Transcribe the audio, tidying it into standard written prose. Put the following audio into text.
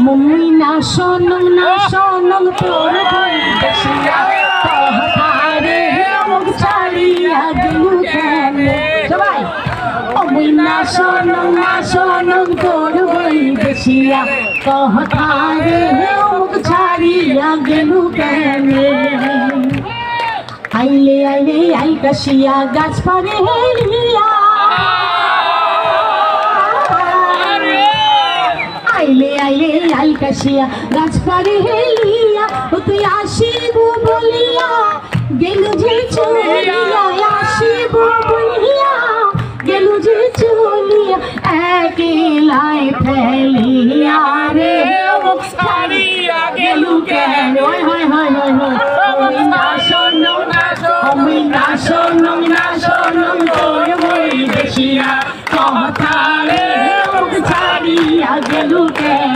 মুই না শোনং তোর বৈদেশিয়া কথারে মুখ ছাড়িয়া গেলু কেনে সবাই মুই না শোনং তোর বৈদেশিয়া কথারে মুখ ছাড়িয়া গেলু কেনে আইলে আইকাশিয়া গাছ পারে হেলিয়া আইলে আইকাশিয়া গাছ পারে হেলিয়া ও তুই আসিব বলিয়া গেলু যে চলিয়া আসিব বলিয়া গেলু যে চলিয়া একলাই ফেলিয়া রে মুখ ছাড়িয়া গেলু কেন হয় আমি না শোনং তোর বৈদেশিয়া কথারে মুখ ছাড়িয়া গেলু কেন